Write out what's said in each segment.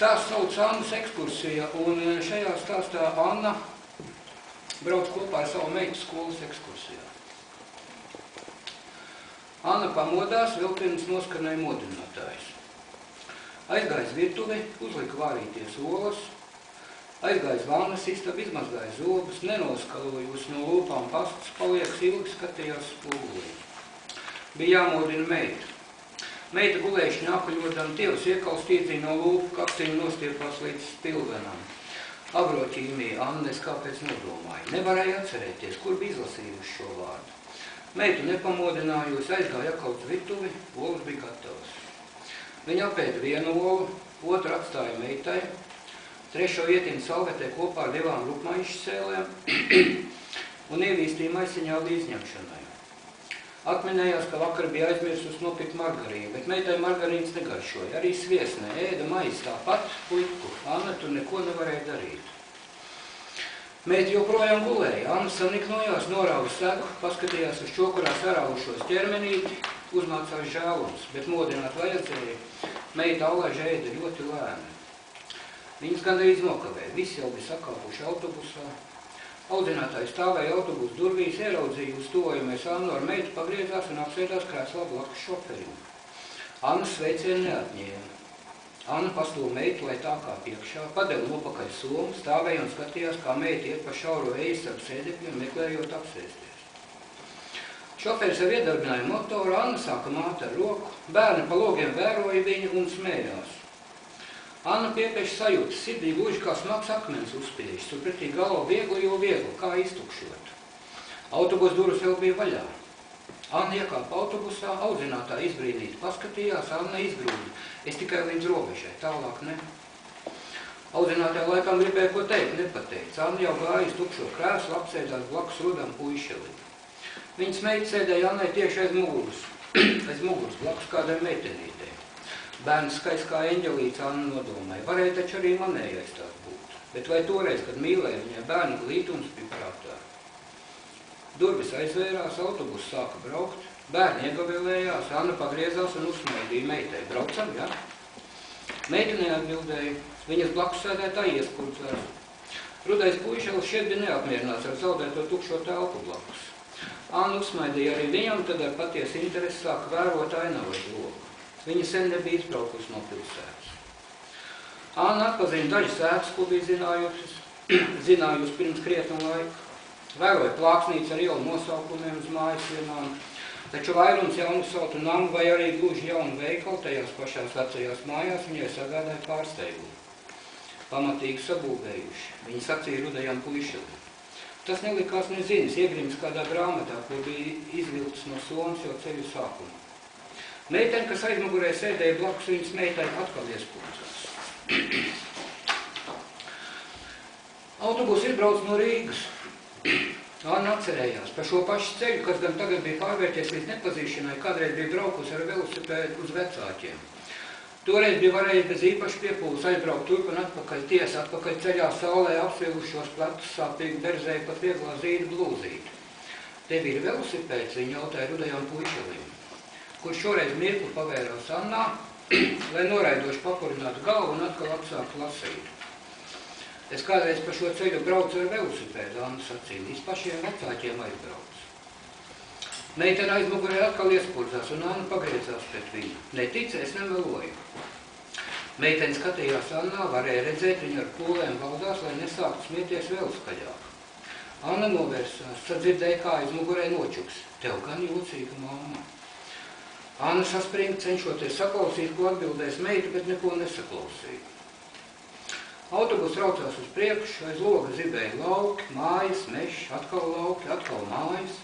Stāsts sauc Annas ekskursija, un šajā stāstā Anna brauc kopā ar savu meitu skolas ekskursijā. Anna pamodās, vēl pirms noskanēja modinātājs. Aizgājis virtuvi, uzlika vārīties olas, aizgājis vannas istabu, izmazgāja zobus, nenoskalojusi no lūpām pastas, paliekas ilgi skatījās spogulī. Bija jāmodina meita. Meita gulēja šņākuļodam, tievas iekaustīdzīja no lūpu kaptiņu nostiepās līdz spilvenam. Abroķīmija Annes kāpēc nodomāja. Nevarēja atcerēties, kur bija izlasījuši šo vārdu. Meitu nepamodinājusi, aizgāja atkal uz virtuvi, olas bija gatavas. Viņa apēda vienu olu, otru atstāja meitai, trešo ietina salvetē kopā ar 2 rupmaiņu sēlēm un ievīstīja maisiņā līdzņemšanai. Atminējās, ka vakar bija aizmirsus nopirkt margarīnu, bet meitai margarīnas negaršoja. Arī sviesnē ēda maizi tāpat pliku. Anna tur neko nevarēja darīt. Meita joprojām gulēja. Anna saniknojās, norāva segu, paskatījās uz čokurā saraušos ķermenīti, uzmācās žēlums, bet modināt vajadzēja. Meita alaži ēda ļoti lēni. Viņas gandrīz nokavēja. Visi jau bija sakāpuši autobusā. Audzinātājs stāvēja autobusu durvīs, ieraudzīja uz tuvojamies Annu ar meitu, pagriezās un apsēdās krēslā blakus šoferim. Anna sveicienu neatņēma. Anna pastūma meitu, lai tā kā priekšā, padeva nopakaļ somu, stāvēja un skatījās, kā meita iet pa šauro ejas ar sēdekļiem, meklējot apsēsties. Šoferis jau iedarbināja motoru, Anna sāka māt ar roku, bērni pa logiem vēroja viņu un smējās. Anna piepieši sajūtas, sirdī gluži kā smags akmens uzspiežs, turpretī galva viegli, kā iztukšot. Autobusu durvis vēl bija vaļā. Anna iekāpa autobusā, audzinātāja izbrīnīti paskatījās, Anna izgrūda. Es tikai līdz robežai, tālāk ne. Audzinātāja laikam gribēja ko teikt, nepateica. Anna jau gāja uz tukšo krēslu, apsēdās blakus rudam puišelim. Viņas meita sēdēja Annai tieši aiz muguras, blakus kādai meitenītei. Bērns skaists kā eņģelīts, Anna nodomāja. Varēja taču arī manējais tās būt. Bet vai toreiz, kad mīlēja, viņai bērnu glītums bija prātā. Durvis aizvērās, autobuss sāka braukt, bērni iegavilējās, Anna pagriezās un uzsmaidīja meitai. Braucam, ja? Meita neatbildēja, viņas blakus sēdētāji ieskurdzās. Rudais puišelis šeit bija neapmierināts ar zaudēto tukšo telpu blakus. Anna uzsmaidīja arī viņam, tad ar patiesu interesi sāka vērot ainavas logu. Viņa sen nebija izbraukusi no pilsētas. Anna atpazina dažas ēkas, ko bija zinājusi pirms krietna laika. Vēroja plāksnītes ar ielu nosaukumiem uz mājas sienām, taču vairums jaunu sautu namu vai arī gluži jaunu veikalu tajās pašās vecajās mājās viņai sagādāja pārsteigumu. Pamatīgi sabūvējuši, viņi sacīja rudajam puišelim. Tas nelikās nezinis, iegrims kādā grāmatā, ko bija izvilkts no somas jau ceļu sākuma. Meitene, kas aizmugurē sēdēja blakus viņas meitai, atkal ieskurdzās. Autobus izbrauc no Rīgas. Anna atcerējās par šo pašu ceļu, kas gan tagad bija pārvērties līdz nepazīšanai, kādreiz bija braukusi ar velosipēdu uz vecākiem. Toreiz bija varējis bez īpaši piepūles aizbraukt turp un atpakaļ tiesa, atpakaļ ceļā saulē apsvilušos plecus sāpīgi berzēja pat vieglā zīda blūzīti. Tev ir velosipēds, viņa jautāja rudajām puišelim, kurš šoreiz mirkli pavērās Annā, lai noraidoši papurinātu galvu un atkal atsāktu lasīt. Es kādreiz pa šo ceļu braucu ar velosipēdu, Anna sacīja, līdz pašiem vecākiem aizbrauc. Meitene aizmugurē atkal ieskurdzās un Anna pagriezās pret viņu. Netica, es nemeloju. Meitene skatījās Annā, varēja redzēt viņu ar pūlēm valdās, lai nesāktu smieties vēl skaļāk. Anna novērsās, sadzirdēja, kā aizmugurē nočuks. Tev gan jocīga mamma. Anna saspringa, cenšoties saklausīt, ko atbildēs meita, bet neko nesaklausīja. Autobus raucās uz priekšu, aiz loga zibēja lauki, mājas, mežs, atkal lauki, atkal mājas.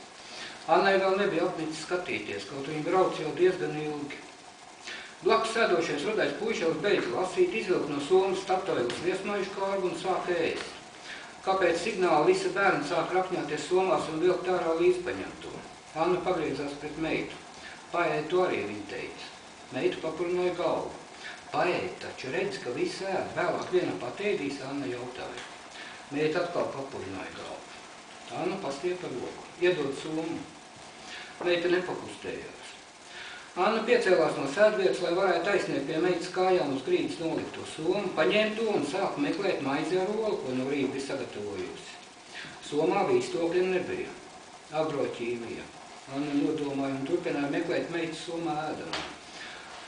Annai vēl nebija apnicis skatīties, kaut viņa brauc jau diezgan ilgi. Blakus sēdošais rudais puišelis beidz lasīt, izvilka no somas statoilas viesmaižu kārbu un sāk ēst. Kāpēc signāla visa bērni sāk rakņāties somās un vilkt ārā līdzpaņemto? Anna pagriezās pret meitu. Paēd to arī, viņa teica. Meita papurināja galvu. Paēd, taču redz, ka viss ēd. Vēlāk viena patēdīs, Anna jautāja. Meita atkal papurināja galvu. Anna pastiepa roku. Iedod somu. Meita nepakustējās. Anna piecēlās no sēdvietas, lai varētu aizsniegt pie meitas kājām uz grīdas nolikto somu, paņēma to un sāka meklēt maizi ar olu, ko no rīta bija sagatavojusi. Somā vīstokļiem nebija. Agroķīmija. Anna nodomāja un turpināja meklēt meitas somā ēdamā.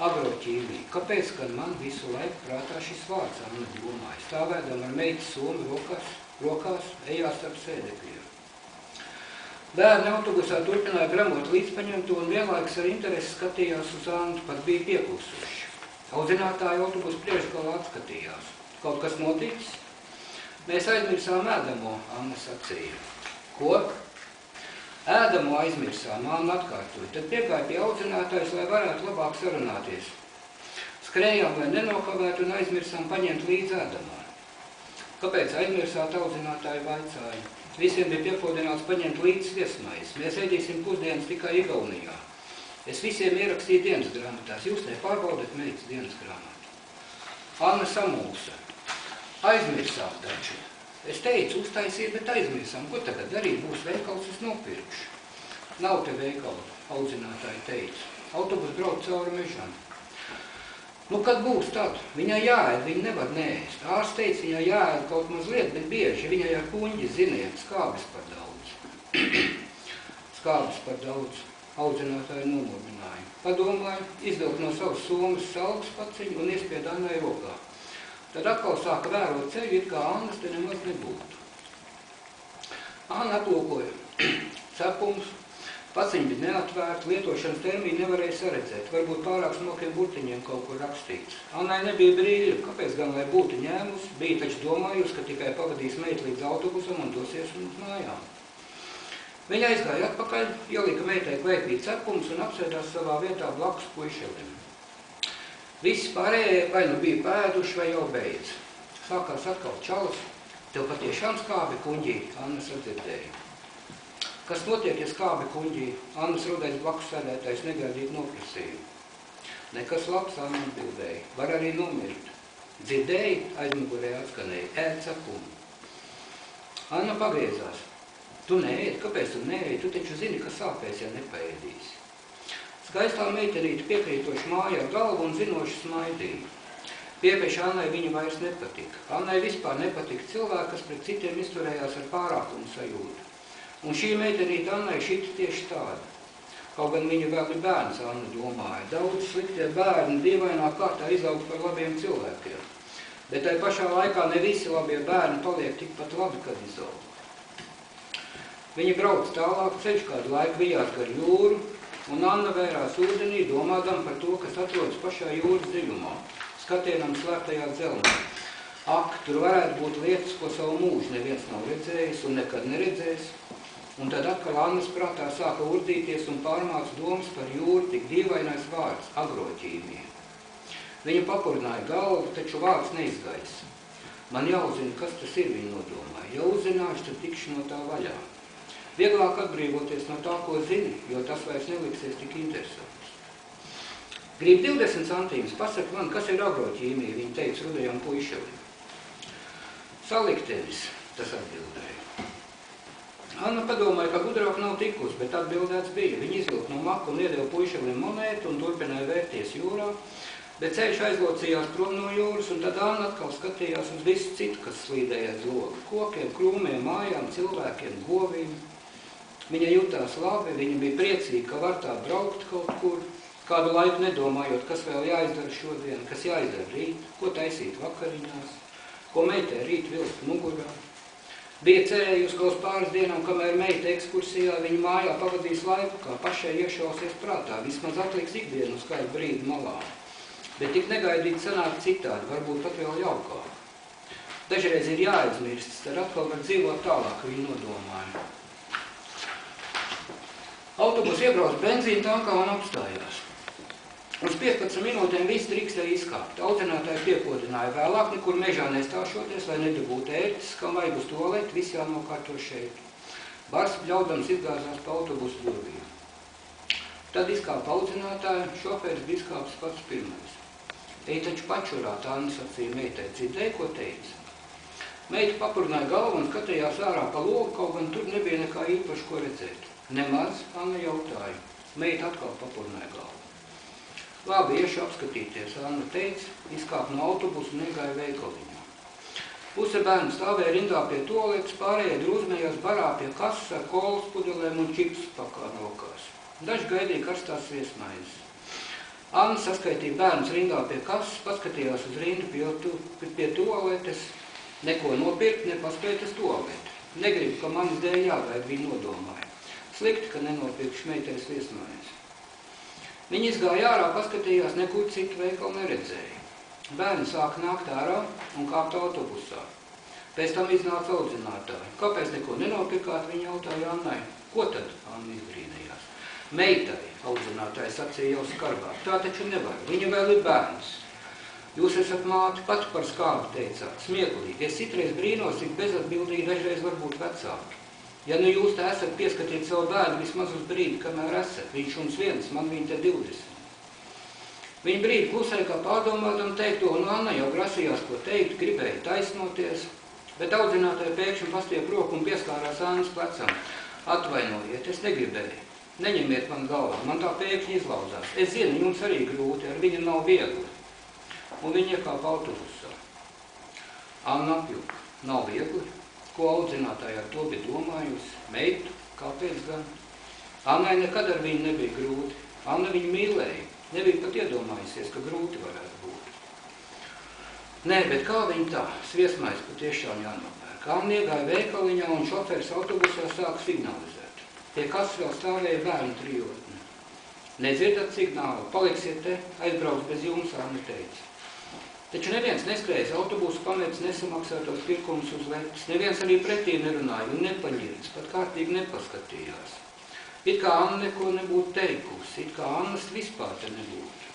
Agroķīmija. Kāpēc, kad man visu laiku prātā šis vārds, Anna domāja, stāvēdama ar meitas somu rokās, ejās ap sēdekļiem. Bērni autobusā turpināja gramot līdzpaņemto un vienlaikus ar interesi skatījās uz Annu, pat bija pieklusuši. Audzinātāji autobusu priekšgalā atskatījās. Kaut kas noticis? Mēs aizmirsām ēdamo, Anna sacīja. Ko? Ēdamo aizmirsām, Anna atkārtoja. Tad piegāja pie audzinātājas, lai varētu labāk sarunāties. Skrējām, lai nenokavētu un aizmirsām paņemt līdz ēdamā. Kāpēc aizmirsāt, audzinātāji vaicāja? Visiem bija piekodināts paņemt līdz viesmaizi. Mēs ēdīsim pusdienas tikai Igaunijā. Es visiem ierakstīju dienas grāmatās. Jūs nepārbaudat meitas dienas grāmatu. Anna samulsa. Aizmirsām taču. Es teicu, uztaisīt, bet aizmirsām. Ko tagad darīt? Būs veikals, es nopirkšu. Nav te veikala, audzinātāji teica. Autobus brauc cauri mežam. Nu, kad būs tad? Viņai jāēd, viņa nevar neēst. Ārsts teica, viņai jāēd kaut mazliet, bet bieži. Viņai ar kuņģi, ziniet, skābes par daudz. Skābes par daudz. Audzinātāji nomodināja. Padomāja, izvilkt no savas somas salgas paciņu un iespied Annai rokā. Tad atkal sāka vērot ceļu, it kā Annas te nemaz nebūtu. Anna aplūkoja cepums. Paciņi bija neatvērti, lietošanas termīnu nevarēja saredzēt, varbūt pārāk smalkiem burtiņiem kaut kur rakstīts. Annai nebija brīļa, kāpēc gan lai būtu ņēmusi, bija taču domājusi, ka tikai pavadīs meitu līdz autobusam un dosies uz mājām. Viņa aizgāja atpakaļ, ielika meitai kveipī cepums un apsēdās savā vietā blakus puišelim. Visi pārējie vai nu bija pēduši vai jau beidz. Sākās atkal čalas, tev patiešām skābi kuņģī, Anna sadzirdēja. Kas notiek, ja skābi kuņģī? Annas rudais blakus sēdētājs negaidīt noprasīja. Nekas labs, Anna atbildēja. Var arī nomirt. Dzirdēji, aizmugurē atskanēja. Ēd cepumu. Anna pagriezās. Tu neēd, kāpēc tu neēd? Tu taču zini, ka sāpēs, ja nepaēdīsi. Skaistā meitenīte piekrītoši māja ar galvu un zinoši smaidīja. Piepieši Annai viņa vairs nepatika. Annai vispār nepatika cilvēki, kas pret citiem izturējās ar pārākumu sajūtu. Un šī meitenīte Annai šita tieši tāda. Kaut gan viņa vēl ir bērns, Anna domāja. Daudz sliktie bērni dīvainā kārtā izaug par labiem cilvēkiem. Bet tai pašā laikā ne visi labie bērni paliek tikpat labi, kad izaug. Viņi brauc tālāk, ceļš kādu laiku vijās gar jūru, un Anna vērās ūdenī, domādam par to, kas atrodas pašā jūras dziļumā, skatienam slēptajā dzelmē. Ak, tur varētu būt lietas, ko savu mūžu neviens nav redzējis un nekad neredzējis. Un tad atkal Annas prātā sāka urdīties un pārmāca domas par jūru tik dīvainais vārds – agroķīmija. Viņa papurnāja galvu, taču vārds neizgaisa. Man jāuzzina, kas tas ir, viņa nodomāja. Ja uzzināšu, tad tikšu no tā vaļā. Vieglāk atbrīvoties no tā, ko zini, jo tas vairs neliksies tik interesants. Grib 20 centīmus, pasaka man, kas ir agroķīmija, viņa teica rudajam puišelim. Saliktenis, tas atbildēja. Anna padomāja, ka gudrāk nav tikus, bet atbildēts bija. Viņa izvilka no maka un iedeva puišelim monētu un turpināja vērties jūrā, bet ceļš aizlocījās prom no jūras, un tad Anna atkal skatījās uz visu citu, kas slīdēja aiz loga. Kokiem, krūmiem, mājām, cilvēkiem, govīm. Viņa jutās labi, viņa bija priecīga, ka var tā braukt kaut kur, kādu laiku nedomājot, kas vēl jāizdara šodien, kas jāizdara rīt, ko taisīt vakariņās, ko meitai rīt vilkt mugurā. Bija cerējusi, ka uz pāris dienām, kamēr meita ekskursijā, viņa mājā pavadīs laiku, kā pašai iešausies prātā, vismaz atliks ikdienu uz kādu brīdi malā. Bet tik negaidīt sanāk citādi, varbūt pat vēl jaukāk. Dažreiz ir jāaizmirstas, tad atkal var dzīvot tālāk, viņa nodomāja. Autobus iebrauc benzīna tankā un apstājās. Uz 15 minūtēm viss drīkstēja izkāpt. Audzinātāji piekodināja vēlāk, nekur mežā nestāšoties, lai nedabūtu ērtis, kam vajag uz tualeti, viss jānokārto šeit. Bars bļaudams izgāzās pa autobusu durvīm. Tad izkāpa audzinātāji, šoferis bija izkāpis pats pirmais. Ej taču pačurāt, Anna sacīja meitai, dzirdēji, ko teica. Meita papurnāja galvu un skatījās ārā pa logu, kaut gan tur nebija nekā īpaši, ko redzēt. Nemaz, Anna jautāja. Meita atkal papurnāja galvu. Labi, iešu apskatīties. Anna teica, izkāp no autobusa un iegāja veikaliņā. Puse bērnu stāvēja rindā pie toaletes, pārējie drūzmējās barā pie kasas ar kolas pudelēm un čipsu pakā rokās. Daži gaidīja karstās sviestmaizes. Anna saskaitīja bērnus rindā pie kasas, paskatījās uz rindu pie toaletes, neko nopirkt, nepaspējas toaleti. Negribu, ka manis dēļ jāgaida, viņa nodomāja. Slikti, ka nenopirkšu meitai sviestmaizes. Viņa izgāja ārā, paskatījās, nekur citu veikalu neredzēja. Bērni sāka nākt ārā un kāpt autobusā. Pēc tam iznāca audzinātāji. Kāpēc neko nenopirkāt, viņa jautāja Annai. Ko tad? Anna izbrīnījās. Meitai, audzinātāji sacīja jau skarbāk. Tā taču nevar, viņa vēl ir bērns. Jūs esat māti, pat par skābu teicāt, smieklīgi. Es citreiz brīnos, cik bezatbildīgi dažreiz var būt vecāki. Ja nu jūs tā esat pieskatīt savu bērnu vismaz uz brīdi, kamēr esat, viņš uns viens, man viņa te 20. Viņa brīdi klusēja kā pārdomādam teikto, un Anna jau grasījās ko teikt, gribēja taisnoties, bet audzinātāji pēkšņi pastiep roku un pieskārās Annas plecam. Atvainojiet, es negribēju. Neņemiet man galvā, man tā pēkšņi izlauzās. Es zinu, jums arī grūti, ar viņu nav viegli. Un viņa iekāpa autobusā. Anna apjuka. Nav viegli. Ko audzinātāji ar to bija domājusi? Meitu? Kāpēc gan? Annai nekad ar viņu nebija grūti. Anna viņu mīlēja. Nebija pat iedomājusies, ka grūti varētu būt. Nē, bet kā viņa tā? Sviestmaize patiešām jānopērk. Anna iegāja veikaliņā un šoferis autobusā sāka signalizēt. Pie kas vēl stāvēja bērnu trijotne. Nedzirdat signālu, paliksiet te, aizbrauks bez jums, Anna teica. Taču neviens neskrējas autobusu, pamēdz nesamaksātos pirkumus uz letes. Neviens arī pretī nerunāja un nepaņirds, pat kārtīgi nepaskatījās. It kā Anna neko nebūtu teikusi, it kā Annas vispār te nebūtu.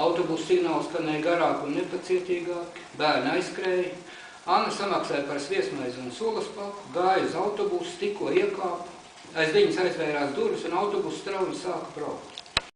Autobusu signāls skanēja garāk un nepacietīgāk, bērni aizskrēja. Anna samaksāja par sviestmaizi un solas paku, gāja uz autobusu, tikko iekāpa. Aiz viņas aizvērās durvis un autobusu strauji sāka braukt.